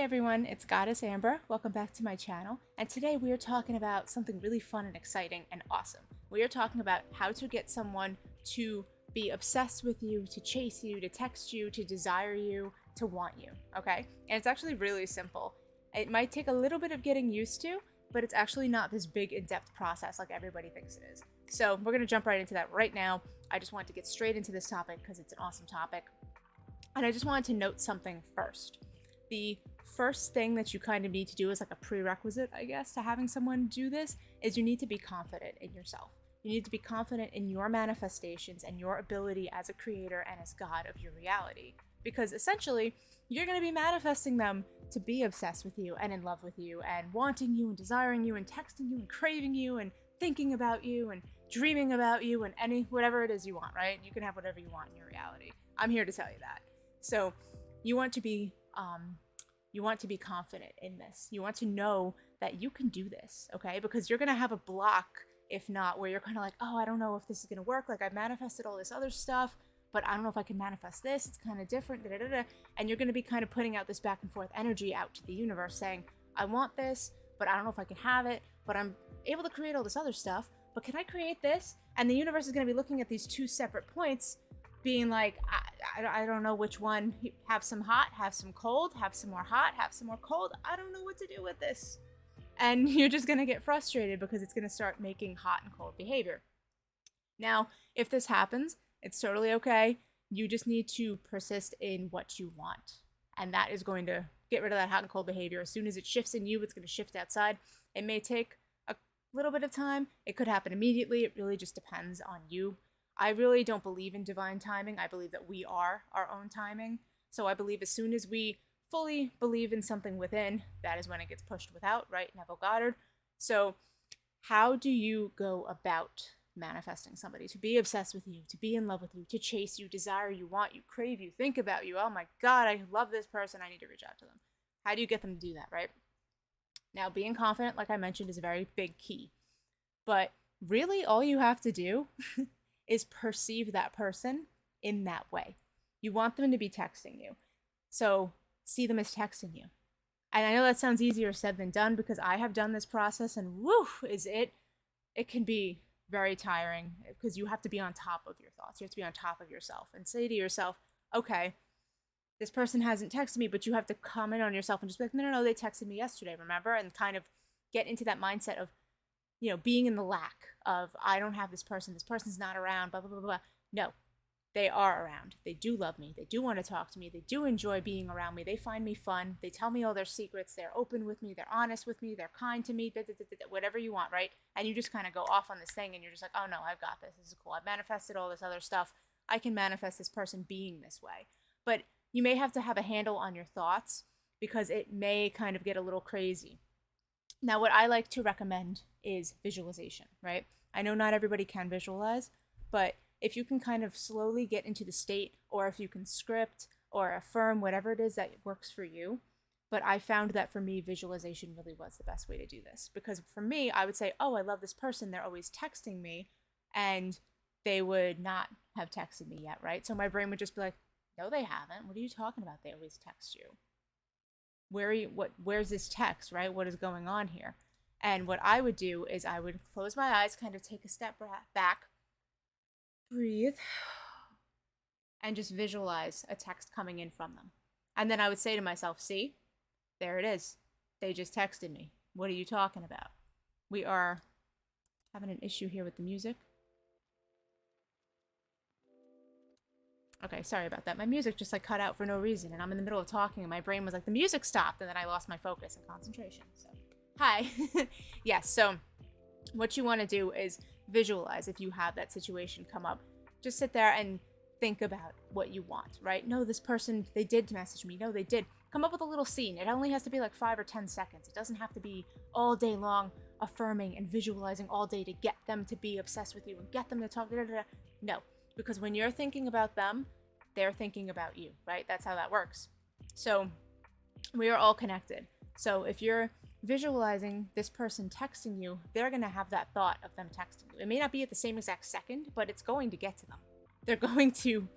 everyone, it's Goddess Amber. Welcome back to my channel. And today we are talking about something really fun and exciting and awesome. We are talking about how to get someone to be obsessed with you, to chase you, to text you, to desire you, to want you, okay? And it's actually really simple. It might take a little bit of getting used to, but it's actually not this big in-depth process like everybody thinks it is. So we're gonna jump right into that right now. I just wanted to get straight into this topic because it's an awesome topic. And I just wanted to note something first. The first thing that you kind of need to do is like a prerequisite, I guess, to having someone do this is you need to be confident in yourself. You need to be confident in your manifestations and your ability as a creator and as God of your reality. Because essentially, you're going to be manifesting them to be obsessed with you and in love with you and wanting you and desiring you and texting you and craving you and thinking about you and dreaming about you and whatever it is you want, right? You can have whatever you want in your reality. I'm here to tell you that. So you want to be confident in this. You want to know that you can do this, okay? Because you're gonna have a block, if not, where you're kind of like, oh, I don't know if this is gonna work. Like, I've manifested all this other stuff, but I don't know if I can manifest this. It's kind of different, da, da, da, da. And you're gonna be kind of putting out this back and forth energy out to the universe saying, I want this, but I don't know if I can have it, but I'm able to create all this other stuff, but can I create this? And the universe is gonna be looking at these two separate points being like, I don't know which one. Have some hot, have some cold, have some more hot, have some more cold. I don't know what to do with this. And you're just going to get frustrated because it's going to start making hot and cold behavior. Now, if this happens, it's totally okay. You just need to persist in what you want. And that is going to get rid of that hot and cold behavior. As soon as it shifts in you, it's going to shift outside. It may take a little bit of time. It could happen immediately. It really just depends on you. I really don't believe in divine timing. I believe that we are our own timing. So I believe as soon as we fully believe in something within, that is when it gets pushed without, right? Neville Goddard. So how do you go about manifesting somebody to be obsessed with you, to be in love with you, to chase you, desire you, want you, crave you, think about you? Oh my God, I love this person. I need to reach out to them. How do you get them to do that, right? Now, being confident, like I mentioned, is a very big key. But really, all you have to do is perceive that person in that way. You want them to be texting you. So see them as texting you. And I know that sounds easier said than done because I have done this process and it can be very tiring because you have to be on top of your thoughts. You have to be on top of yourself and say to yourself, okay, this person hasn't texted me, but you have to comment on yourself and just be like, no, they texted me yesterday, remember? And kind of get into that mindset of, being in the lack of, I don't have this person's not around, blah, blah, blah, blah. No, they are around. They do love me. They do want to talk to me. They do enjoy being around me. They find me fun. They tell me all their secrets. They're open with me. They're honest with me. They're kind to me, whatever you want, right? And you just kind of go off on this thing and you're just like, oh no, I've got this. This is cool. I've manifested all this other stuff. I can manifest this person being this way. But you may have to have a handle on your thoughts because it may kind of get a little crazy. Now, what I like to recommend is visualization, right? I know not everybody can visualize, but if you can kind of slowly get into the state, or if you can script or affirm whatever it is that works for you. But I found that for me, visualization really was the best way to do this. Because for me, I would say, oh, I love this person. They're always texting me. And they would not have texted me yet, right? So my brain would just be like, no, they haven't. What are you talking about? They always text you. Where's this text, right? What is going on here? And what I would do is I would close my eyes, kind of take a step back, breathe, and just visualize a text coming in from them. And then I would say to myself, see, there it is. They just texted me. What are you talking about? We are having an issue here with the music. Okay, sorry about that. My music just like cut out for no reason, and I'm in the middle of talking, and my brain was like, the music stopped, and then I lost my focus and concentration. So, hi. Yes, so what you want to do is visualize if you have that situation come up. Just sit there and think about what you want, right? No, this person, they did message me. No, they did. Come up with a little scene. It only has to be like 5 or 10 seconds. It doesn't have to be all day long affirming and visualizing all day to get them to be obsessed with you and get them to talk. No. Because when you're thinking about them, they're thinking about you, right? That's how that works. So we are all connected. So if you're visualizing this person texting you, they're going to have that thought of them texting you. It may not be at the same exact second, but it's going to get to them. They're going to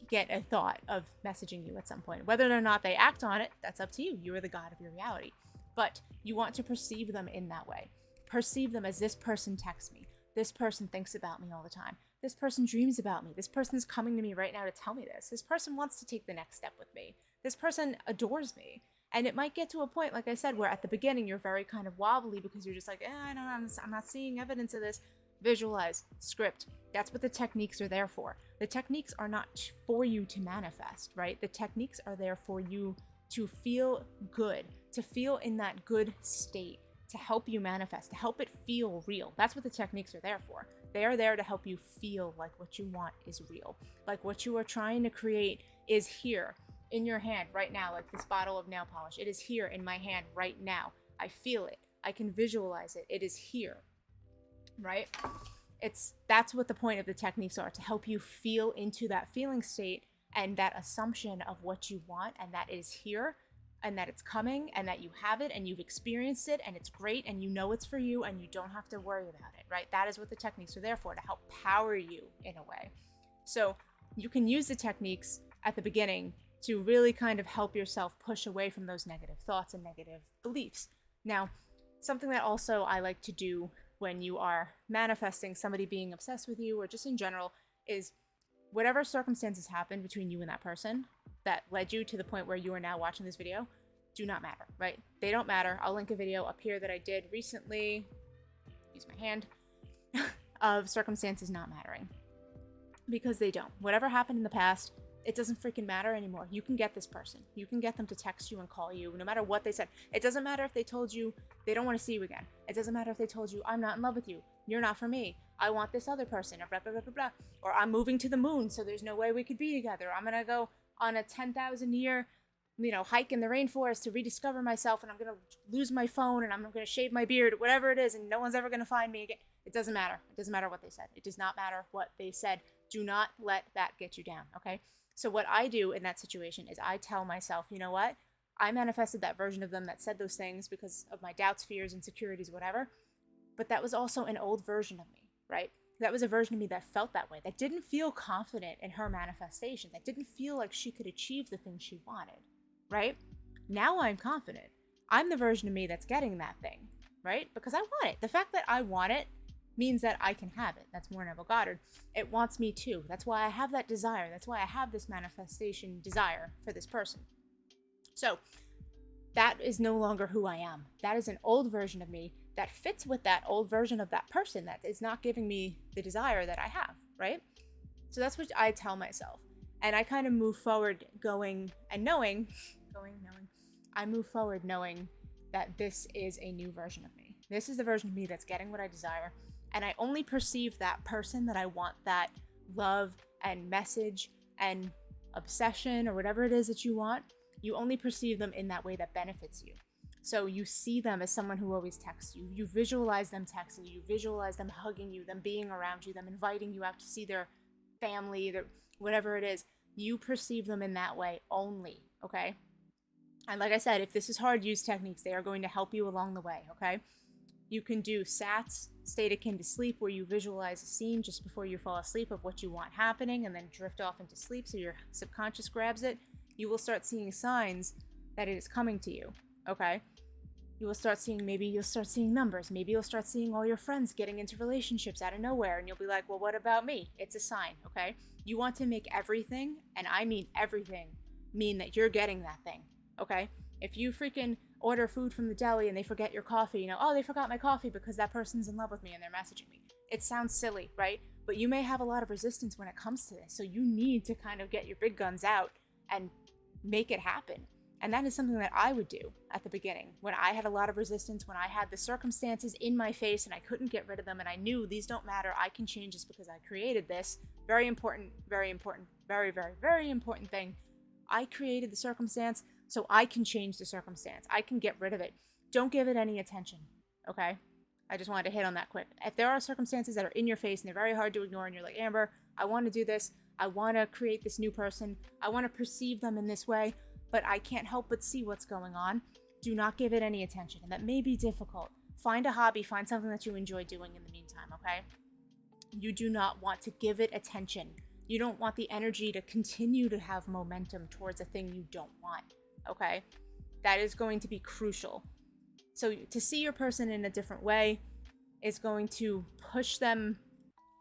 get a thought of messaging you at some point. Whether or not they act on it, that's up to you. You are the god of your reality. But you want to perceive them in that way. Perceive them as, this person texts me. This person thinks about me all the time. This person dreams about me. This person's coming to me right now to tell me this. This person wants to take the next step with me. This person adores me. And it might get to a point, like I said, where at the beginning you're very kind of wobbly because you're just like, I don't know, I'm not seeing evidence of this. Visualize, script. That's what the techniques are there for. The techniques are not for you to manifest, right? The techniques are there for you to feel good, to feel in that good state, to help you manifest, to help it feel real. That's what the techniques are there for. They are there to help you feel like what you want is real. Like what you are trying to create is here in your hand right now, like this bottle of nail polish. It is here in my hand right now. I feel it. I can visualize it. It is here, right? That's what the point of the techniques are, to help you feel into that feeling state and that assumption of what you want, and that is here, and that it's coming, and that you have it, and you've experienced it, and it's great, and you know it's for you, and you don't have to worry about it, right? That is what the techniques are there for, to help power you in a way. So you can use the techniques at the beginning to really kind of help yourself push away from those negative thoughts and negative beliefs. Now, something that also I like to do when you are manifesting somebody being obsessed with you, or just in general, is whatever circumstances happened between you and that person that led you to the point where you are now watching this video do not matter, right? They don't matter. I'll link a video up here that I did recently, use my hand, of circumstances not mattering, because they don't. Whatever happened in the past, it doesn't freaking matter anymore. You can get this person. You can get them to text you and call you, no matter what they said. It doesn't matter if they told you they don't want to see you again. It doesn't matter if they told you, I'm not in love with you. You're not for me. I want this other person, or blah, blah, blah, blah, blah. Or I'm moving to the moon, so there's no way we could be together. I'm going to go on a 10,000 year, hike in the rainforest to rediscover myself, and I'm going to lose my phone, and I'm going to shave my beard, whatever it is, and no one's ever going to find me again. It doesn't matter. It doesn't matter what they said. It does not matter what they said. Do not let that get you down, okay? So what I do in that situation is I tell myself, you know what? I manifested that version of them that said those things because of my doubts, fears, insecurities, whatever. But that was also an old version of me, right? That was a version of me that felt that way, that didn't feel confident in her manifestation, that didn't feel like she could achieve the thing she wanted, right? Now I'm confident. I'm the version of me that's getting that thing, right? Because I want it. The fact that I want it means that I can have it. That's more Neville Goddard. It wants me too. That's why I have that desire. That's why I have this manifestation desire for this person. So that is no longer who I am. That is an old version of me that fits with that old version of that person that is not giving me the desire that I have, right? So that's what I tell myself. And I kind of move forward I move forward knowing that this is a new version of me. This is the version of me that's getting what I desire. And I only perceive that person that I want that love and message and obsession or whatever it is that you want. You only perceive them in that way that benefits you. So you see them as someone who always texts you. You visualize them texting you. You visualize them hugging you, them being around you, them inviting you out to see their family, their whatever it is. You perceive them in that way only, okay? And like I said, if this is hard, use techniques. They are going to help you along the way, okay? You can do SATs, state akin to sleep, where you visualize a scene just before you fall asleep of what you want happening and then drift off into sleep so your subconscious grabs it. You will start seeing signs that it is coming to you, okay? You will start seeing, maybe you'll start seeing numbers. Maybe you'll start seeing all your friends getting into relationships out of nowhere, and you'll be like, well, what about me? It's a sign, okay? You want to make everything, and I mean everything, mean that you're getting that thing, okay? If you freaking order food from the deli and they forget your coffee, oh, they forgot my coffee because that person's in love with me and they're messaging me. It sounds silly, right? But you may have a lot of resistance when it comes to this. So you need to kind of get your big guns out and make it happen. And that is something that I would do at the beginning when I had a lot of resistance, when I had the circumstances in my face and I couldn't get rid of them. And I knew these don't matter. I can change this because I created this. Very important, very important, very, very, very important thing. I created the circumstance, so I can change the circumstance. I can get rid of it. Don't give it any attention, okay? I just wanted to hit on that quick. If there are circumstances that are in your face and they're very hard to ignore and you're like, Amber, I want to do this. I want to create this new person. I want to perceive them in this way, but I can't help but see what's going on. Do not give it any attention. And that may be difficult. Find a hobby. Find something that you enjoy doing in the meantime, okay? You do not want to give it attention. You don't want the energy to continue to have momentum towards a thing you don't want, okay? That is going to be crucial. So to see your person in a different way is going to push them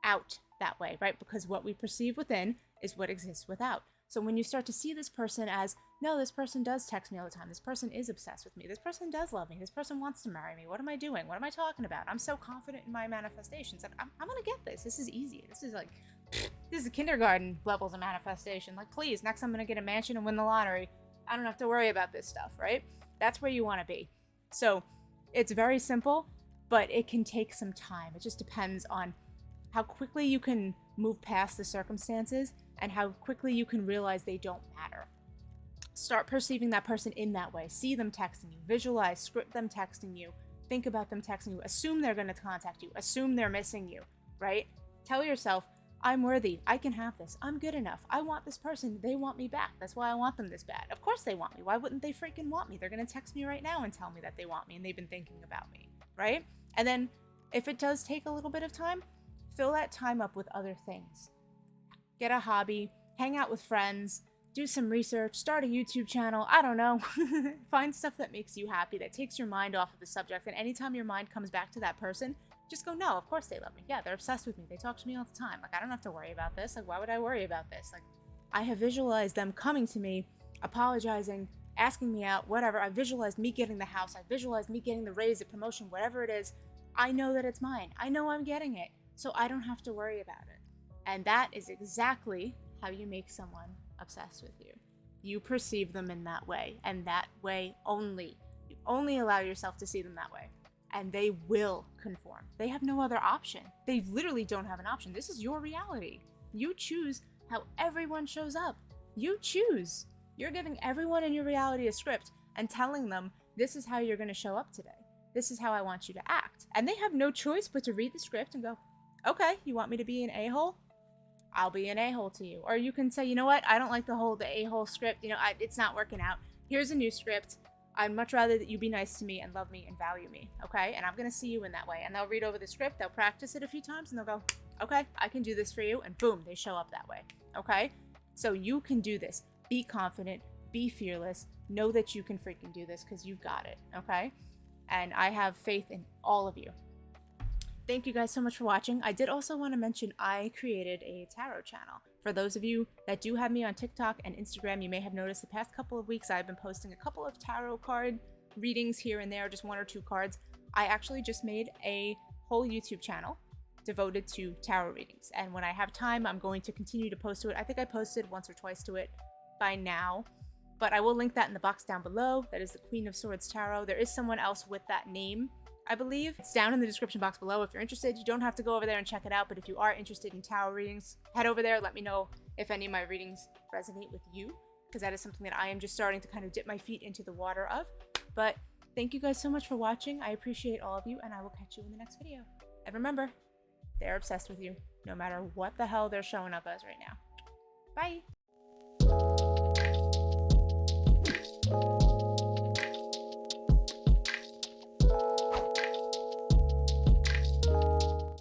out that way, right? Because what we perceive within is what exists without. So when you start to see this person as, no, this person does text me all the time. This person is obsessed with me. This person does love me. This person wants to marry me. What am I doing? What am I talking about? I'm so confident in my manifestations. I'm going to get this. This is easy. This is kindergarten levels of manifestation. Like, please, next I'm going to get a mansion and win the lottery. I don't have to worry about this stuff, right? That's where you want to be. So it's very simple, but it can take some time. It just depends on how quickly you can move past the circumstances and how quickly you can realize they don't matter. Start perceiving that person in that way. See them texting you. Visualize, script them texting you. Think about them texting you. Assume they're going to contact you. Assume they're missing you, right? Tell yourself, I'm worthy. I can have this. I'm good enough. I want this person. They want me back. That's why I want them this bad. Of course they want me. Why wouldn't they freaking want me? They're going to text me right now and tell me that they want me and they've been thinking about me, right? And then if it does take a little bit of time, fill that time up with other things. Get a hobby, hang out with friends, do some research, start a YouTube channel, I don't know. Find stuff that makes you happy, that takes your mind off of the subject. And anytime your mind comes back to that person, just go, no, of course they love me. Yeah, they're obsessed with me. They talk to me all the time. Like, I don't have to worry about this. Like, why would I worry about this? Like, I have visualized them coming to me, apologizing, asking me out, whatever. I visualized me getting the house. I visualized me getting the raise, the promotion, whatever it is. I know that it's mine. I know I'm getting it. So I don't have to worry about it. And that is exactly how you make someone obsessed with you. You perceive them in that way, and that way only. You only allow yourself to see them that way, and they will conform. They have no other option. They literally don't have an option. This is your reality. You choose how everyone shows up. You choose. You're giving everyone in your reality a script and telling them, this is how you're going to show up today. This is how I want you to act. And they have no choice but to read the script and go, okay, you want me to be an a-hole? I'll be an a-hole to you. Or you can say, you know what? I don't like the a-hole script. You know, it's not working out. Here's a new script. I'd much rather that you be nice to me and love me and value me, okay? And I'm going to see you in that way. And they'll read over the script. They'll practice it a few times and they'll go, okay, I can do this for you. And boom, they show up that way, okay? So you can do this. Be confident. Be fearless. Know that you can freaking do this because you've got it, okay? And I have faith in all of you. Thank you guys so much for watching. I did also want to mention I created a tarot channel. For those of you that do have me on TikTok and Instagram, you may have noticed the past couple of weeks I've been posting a couple of tarot card readings here and there, just 1 or 2 cards. I actually just made a whole YouTube channel devoted to tarot readings. And when I have time, I'm going to continue to post to it. I think I posted once or twice to it by now, but I will link that in the box down below. That is the Queen of Swords Tarot. There is someone else with that name, I believe. It's down in the description box below. If you're interested, you don't have to go over there and check it out, but if you are interested in tarot readings, head over there. Let me know if any of my readings resonate with you, because that is something that I am just starting to kind of dip my feet into the water of. But thank you guys so much for watching. I appreciate all of you, and I will catch you in the next video. And remember, they're obsessed with you, no matter what the hell they're showing up as right now. Bye!